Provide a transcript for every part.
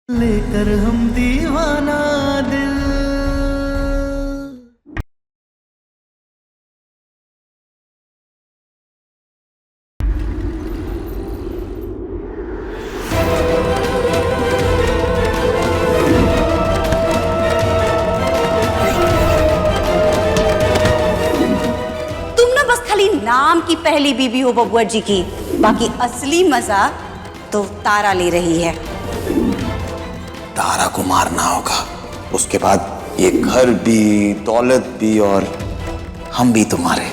लेकर हम दीवाना दिल। तुम ना बस खाली नाम की पहली बीबी हो बबुआ जी की, बाकी असली मजा तो तारा ले रही है। तारा को मारना होगा, उसके बाद ये घर भी, दौलत भी, और हम भी तुम्हारे।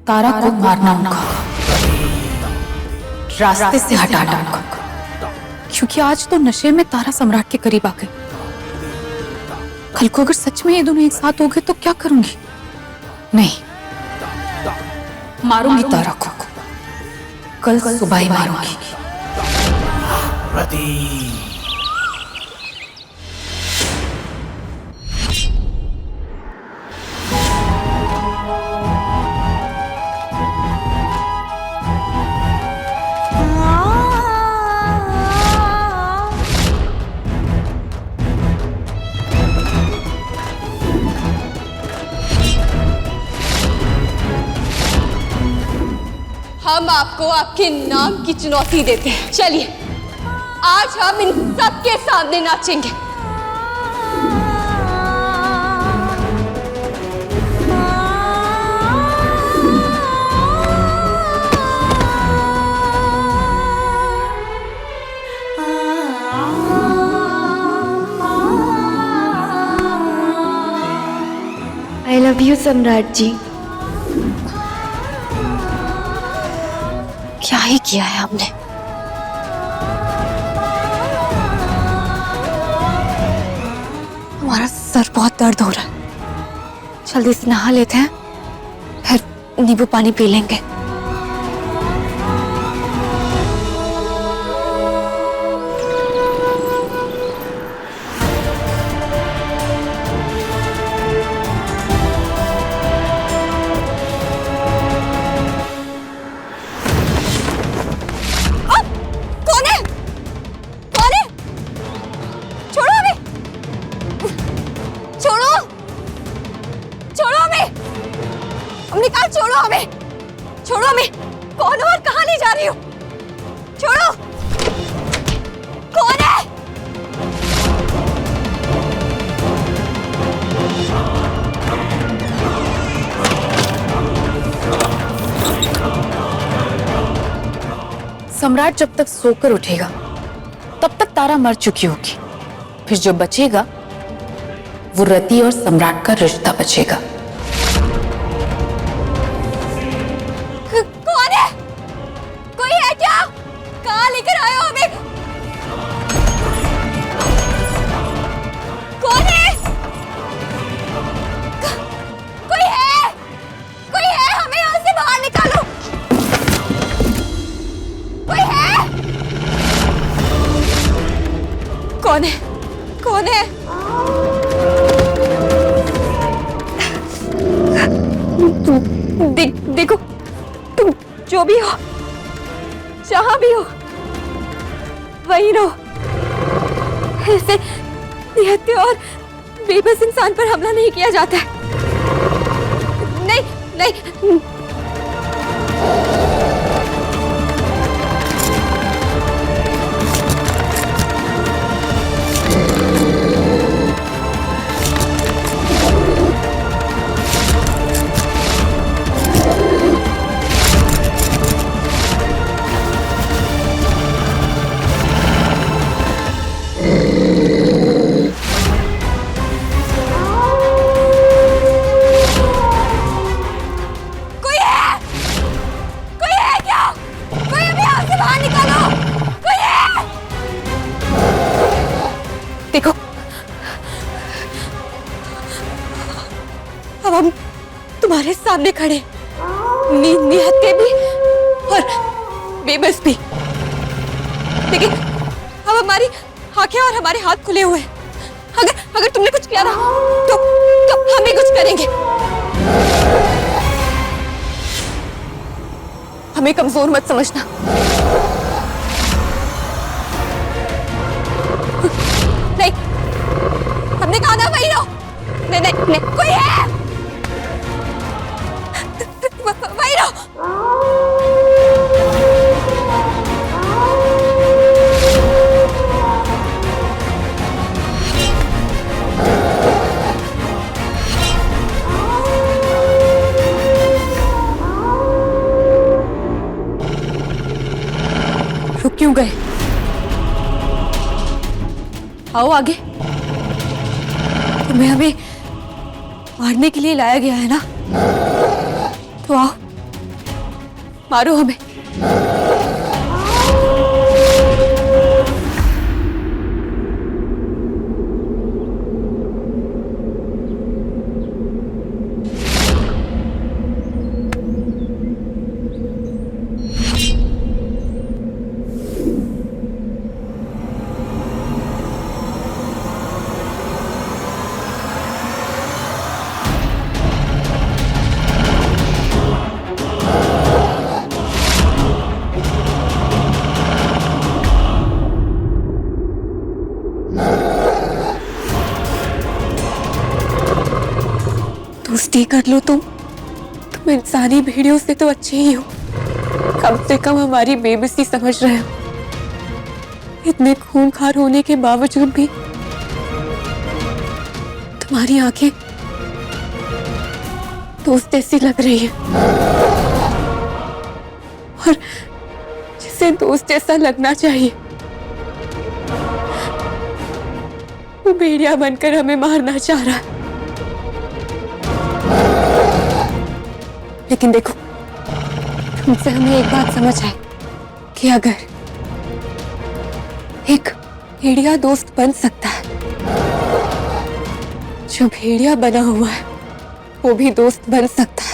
तारा को मारना होगा, रास्ते से हटाना होगा, क्योंकि आज तो नशे में तारा सम्राट के करीब आ गई। कल को अगर सच में ये दोनों एक साथ हो गए तो क्या करूंगी? नहीं, मारूंगी तारा को, कल सुबह ही मारूंगी। हम आपको आपके नाम की चुनौती देते हैं। चलिए, आज हम इन सबके सामने नाचेंगे। आई लव यू सम्राट जी। क्या ही किया है हमने? हमारा सर बहुत दर्द हो रहा है, जल्दी से नहा लेते हैं, फिर नींबू पानी पी लेंगे। छोड़ो हमें, छोड़ो हमें। कौन हो और कहां ले जा रही हो? छोड़ो। कौन है? सम्राट जब तक सोकर उठेगा तब तक तारा मर चुकी होगी, फिर जो बचेगा वो रति और सम्राट का रिश्ता बचेगा। कौन है? कोई है क्या? कहां लेकर आए हो हमें? कौन है? कोई है? कोई है? हमें यहाँ से बाहर निकालो। कोई है? कौन है? कौन है? देखो, तुम जो भी हो, जहां भी हो, वहीं रहो। ऐसे निहत्थे और बेबस इंसान पर हमला नहीं किया जाता है। नहीं, नहीं। देखो, अब हम तुम्हारे सामने खड़े, निहत्थे भी और बेबस भी। लेकिन अब हमारी आंखें और हमारे हाथ खुले हुए हैं। अगर तुमने कुछ किया ना तो हम भी कुछ करेंगे। हमें कमजोर मत समझना। आओ आगे। तुम्हें हमें मारने के लिए लाया गया है ना, तो आओ मारो हमें। दोस्ती कर लो तुम इंसानी भेड़ियों से तो अच्छे ही हो। कम से कम हमारी बेबसी समझ रहे हो। इतने खूंखार होने के बावजूद भी तुम्हारी आंखें दोस्त ऐसी लग रही है, और जिसे दोस्त ऐसा लगना चाहिए वो भेड़िया बनकर हमें मारना चाह रहा है। लेकिन देखो, तुमसे हमें एक बात समझ आए कि अगर एक भेड़िया दोस्त बन सकता है, जो भेड़िया बना हुआ है वो भी दोस्त बन सकता है।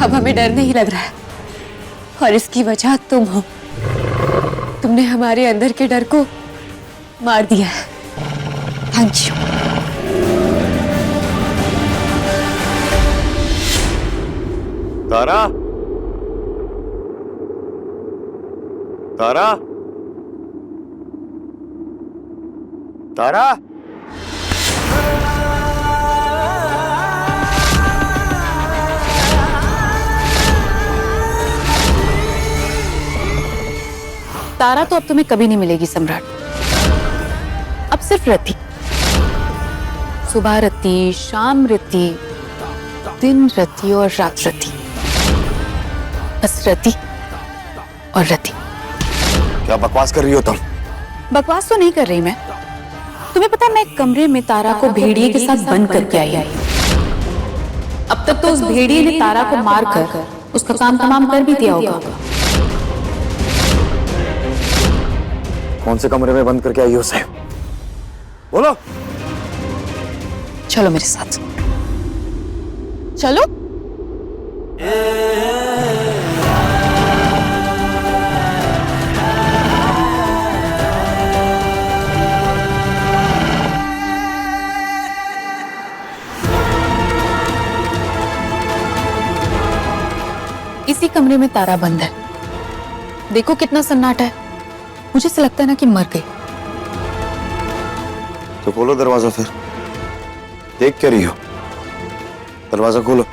अब हमें डर नहीं लग रहा है, और इसकी वजह तुम हो। तुमने हमारे अंदर के डर को मार दिया है। Thank you. तारा, तारा, तारा, तारा तो अब तुम्हें कभी नहीं मिलेगी सम्राट। अब सिर्फ रति, सुबह रति, शाम रति, दिन रति और रात रति। बस रति और रति। क्या बकवास कर रही हो तुम? बकवास तो नहीं कर रही मैं। तुम्हें पता है, मैं एक कमरे में तारा को भेड़िए के साथ बंद करके आई। अब तक तो उस भेड़िए ने तारा को मारकर उसका काम तमाम कर भी दिया होगा। कौन से कमरे में बंद करके आई हो उसे? बोलो। चलो मेरे साथ। चलो। इसी कमरे में तारा बंद है। देखो कितना सन्नाटा है। मुझे ऐसा लगता है ना कि मर गई। तो खोलो दरवाजा फिर। देख क्या रही हो? दरवाजा खोलो।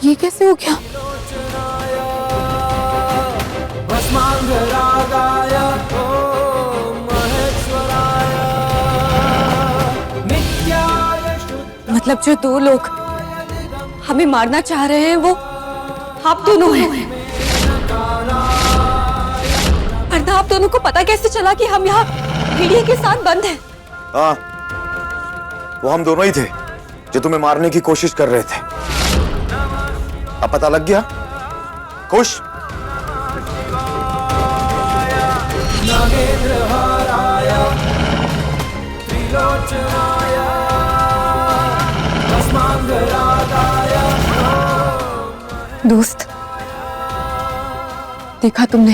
ये कैसे हो गया? मतलब जो दो लोग हमें मारना चाह रहे हैं वो आप दोनों हैं। वरना आप दोनों को पता कैसे चला कि हम यहाँ भेड़िए के साथ बंद हैं? हाँ, वो हम दोनों ही थे जो तुम्हें मारने की कोशिश कर रहे थे। अब पता लग गया? खुश? दोस्त, देखा तुमने,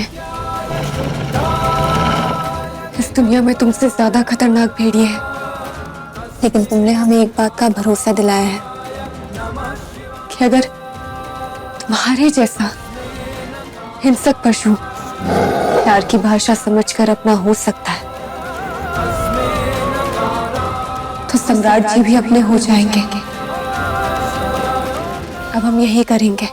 इस दुनिया में तुमसे ज्यादा खतरनाक भेड़िए हैं, लेकिन तुमने हमें एक बात का भरोसा दिलाया है कि अगर तुम्हारे जैसा हिंसक पशु प्यार की भाषा समझकर अपना हो सकता है, तो सम्राट जी भी अपने हो जाएंगे। अब हम यही करेंगे,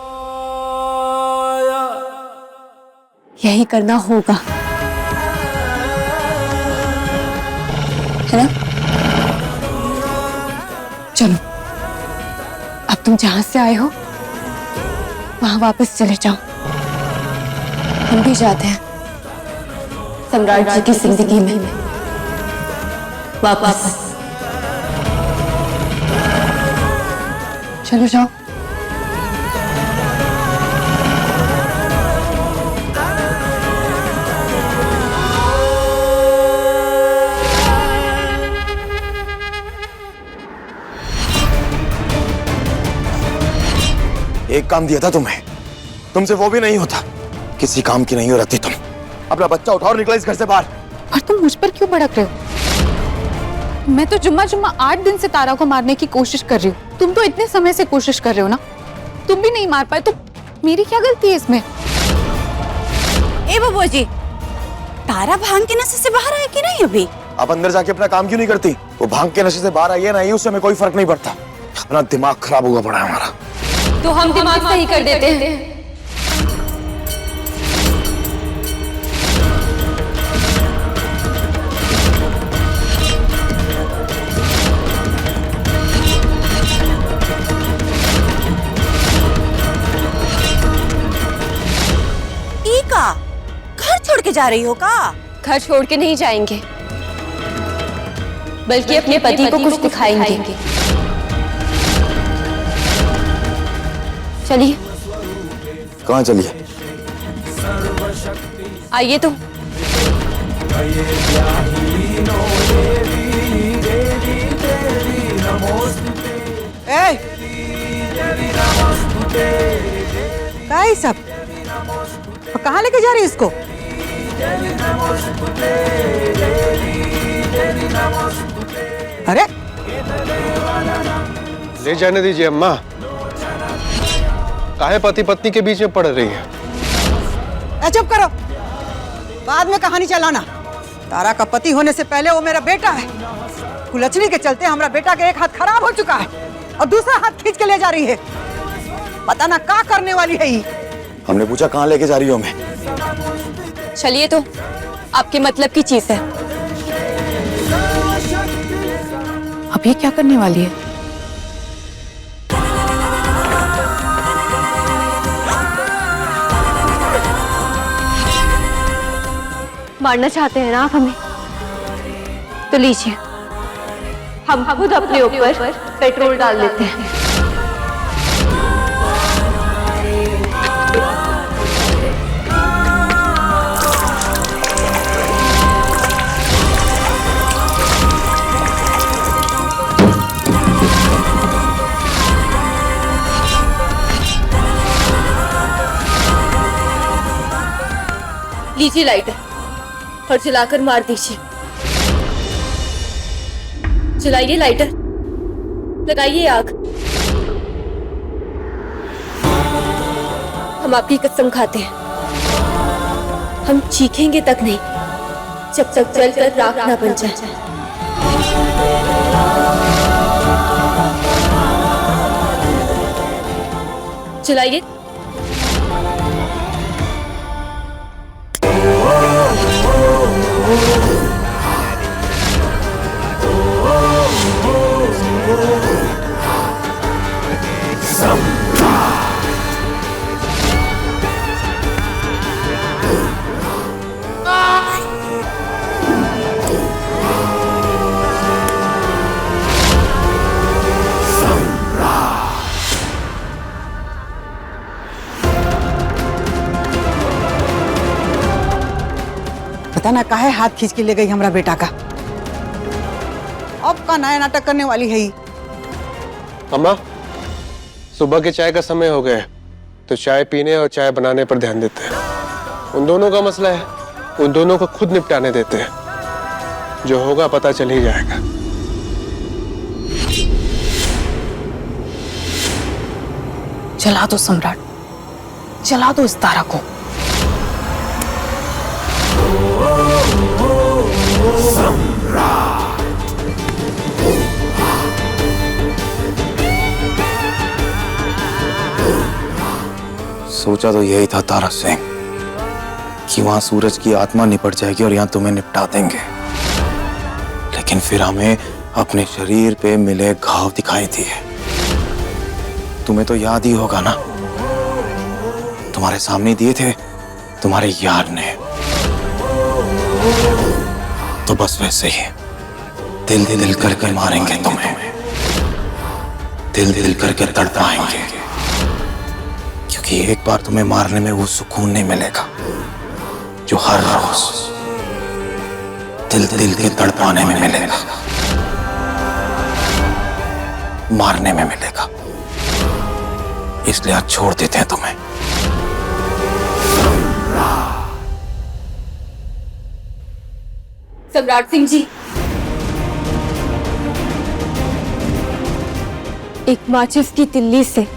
यही करना होगा, है ना? चलो, अब तुम जहां से आए हो वहां वापस चले जाओ। हम भी जाते हैं सम्राट जी की जिंदगी में वापस। चलो जाओ। एक काम दिया था तुम्हें, तुमसे वो भी नहीं होता। किसी काम की नहीं हो रहती तुम। अपना बच्चा उठाओ और निकलो इस घर से बाहर। और तुम मुझ पर क्यों भड़क रहे हो? मैं तो जुम्मा 8 दिन से तारा को मारने की कोशिश कर रही हूँ। तुम तो इतने समय से कोशिश कर रहे हो ना, तुम भी नहीं मार पाए, तो मेरी क्या गलती है इसमें? ए बबुआ जी, तारा भांग के नशे से बाहर आई कि नहीं अभी? आप अंदर जाके अपना काम क्यों नहीं करती? वो भांग के नशे से बाहर आई है ना, उससे हमें कोई फर्क नहीं पड़ता। अपना दिमाग खराब हुआ पड़ा है हमारा। तो हम दिमाग सही कर देते हैं। का घर छोड़ के जा रही हो का? घर छोड़ के नहीं जाएंगे, बल्कि अपने पति को कुछ दिखाएंगे। चलिए। कहाँ चलिए? आइए तो। क्या है सब? और कहाँ लेके जा रही है इसको? अरे ले जाने दीजिए अम्मा। काहे पति पत्नी के बीच में पड़ रही है? चुप करो, बाद में कहानी चलाना। तारा का पति होने से पहले वो मेरा बेटा है। कुलछनी के चलते हमारा बेटा का एक हाथ खराब हो चुका है और दूसरा हाथ खींच के ले जा रही है। पता ना क्या करने वाली है ये। हमने पूछा कहाँ लेके जा रही हो मैं? चलिए तो, आपके मतलब की चीज है। अब ये क्या करने वाली है? मारना चाहते हैं ना आप हमें? तो लीजिए, हम खुद अपने ऊपर पेट्रोल डाल देते हैं। लीजिए लाइटर और जलाकर मार दीजिए। जलाइए लाइटर, लगाइए आग। हम आपकी कसम खाते हैं, हम चीखेंगे तक नहीं जब तक जलकर राख ना बन जाए। जलाइए। पता ना काहे हाथ खींच के ले गई हमारा बेटा का। अब का नया नाटक करने वाली है ये। अम्मा, सुबह के चाय का समय हो गया है, तो चाय पीने और चाय बनाने पर ध्यान देते हैं। उन दोनों का मसला है, उन दोनों को खुद निपटाने देते हैं। जो होगा पता चल ही जाएगा। जला दो सम्राट, जला दो इस तारा को। सोचा तो यही था तारा सिंह कि वहां सूरज की आत्मा निपट जाएगी और यहां तुम्हें निपटा देंगे, लेकिन फिर हमें अपने शरीर पे मिले घाव दिखाई दिए। तुम्हें तो याद ही होगा ना, तुम्हारे सामने दिए थे तुम्हारे यार ने। तो बस वैसे ही दिल दिल करके मारेंगे तुम्हें, दिल दिल करके तड़पाएंगे, क्योंकि एक बार तुम्हें मारने में वो सुकून नहीं मिलेगा जो हर रोज दिल दिल के तड़पाने में मिलेगा, मारने में मिलेगा। इसलिए आज छोड़ देते हैं तुम्हें। सम्राट सिंह जी, एक माचिस की तिल्ली से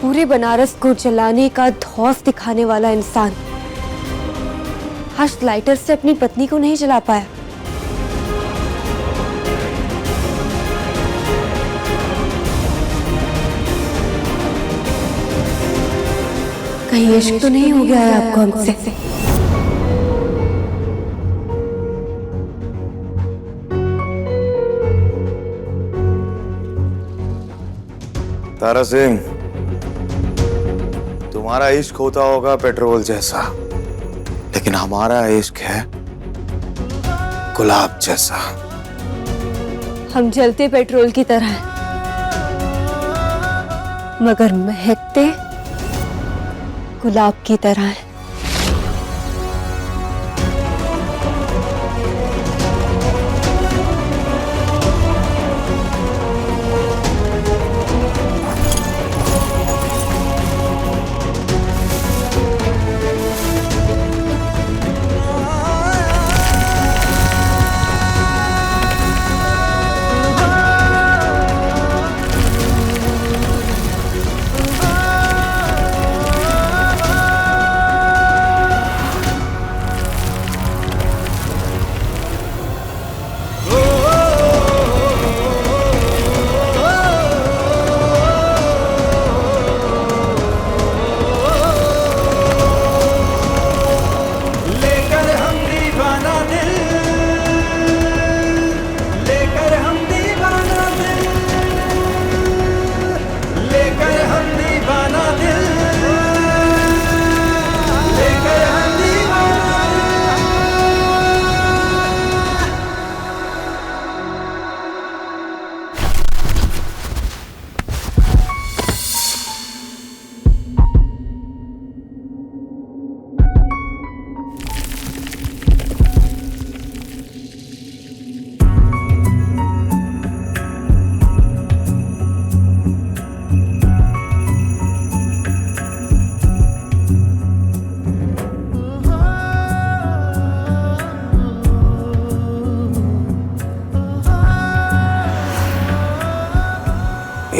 पूरे बनारस को जलाने का धौंस दिखाने वाला इंसान आज लाइटर से अपनी पत्नी को नहीं जला पाया। कहीं इश्क तो नहीं हो गया है आपको हमसे? तारा सिंह, तुम्हारा इश्क होता होगा पेट्रोल जैसा, लेकिन हमारा इश्क है गुलाब जैसा। हम जलते पेट्रोल की तरह हैं, मगर महकते गुलाब की तरह हैं।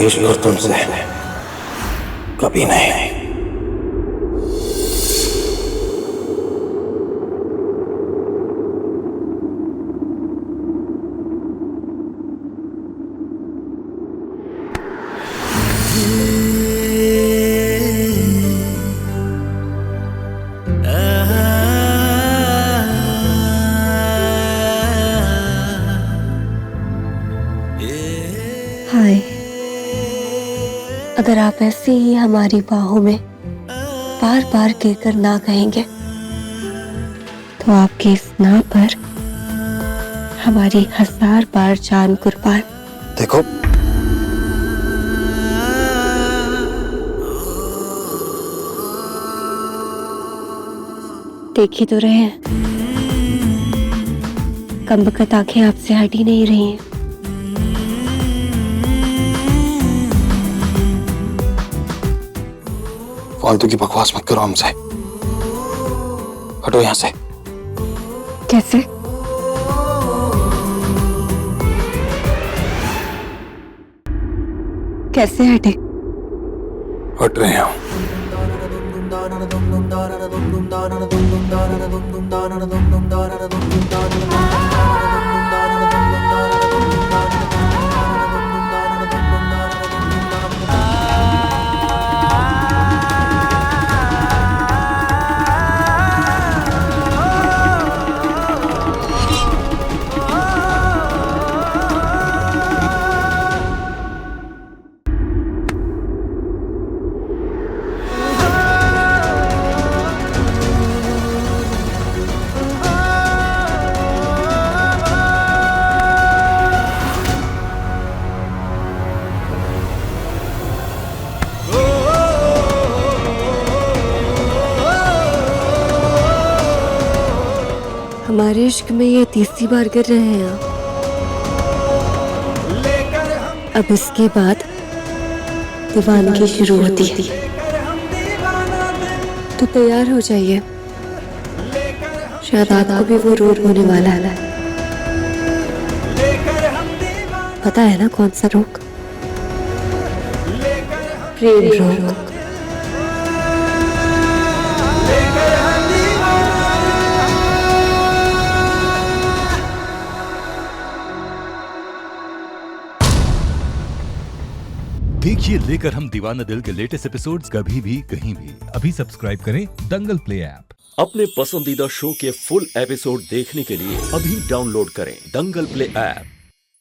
इश्क तुमसे कभी नहीं। हाय, अगर आप ऐसे ही हमारी बाहों में बार बार गिरकर ना कहेंगे तो आपके इस ना पर हमारी 1000 बार जान कुर्बान। देखो, देख ही तो रहे हैं, कमबख्त आंखें आपसे हट ही नहीं रही हैं। फालतू की बकवास मत करो हमसे। हटो यहाँ से। कैसे? कैसे हटे? हट रहे हैं। हमारे इश्क में ये तीसरी बार गिर रहे हैं आप। अब इसके बाद दीवानगी शुरू होती है, तो तैयार हो जाइए। शायद आपको भी वो रोग होने वाला है। पता है ना कौन सा रोग? प्रेम रोग। देखिए लेकर हम दीवाना दिल के लेटेस्ट एपिसोड्स कभी भी कहीं भी। अभी सब्सक्राइब करें दंगल प्ले ऐप। अपने पसंदीदा शो के फुल एपिसोड देखने के लिए अभी डाउनलोड करें दंगल प्ले ऐप।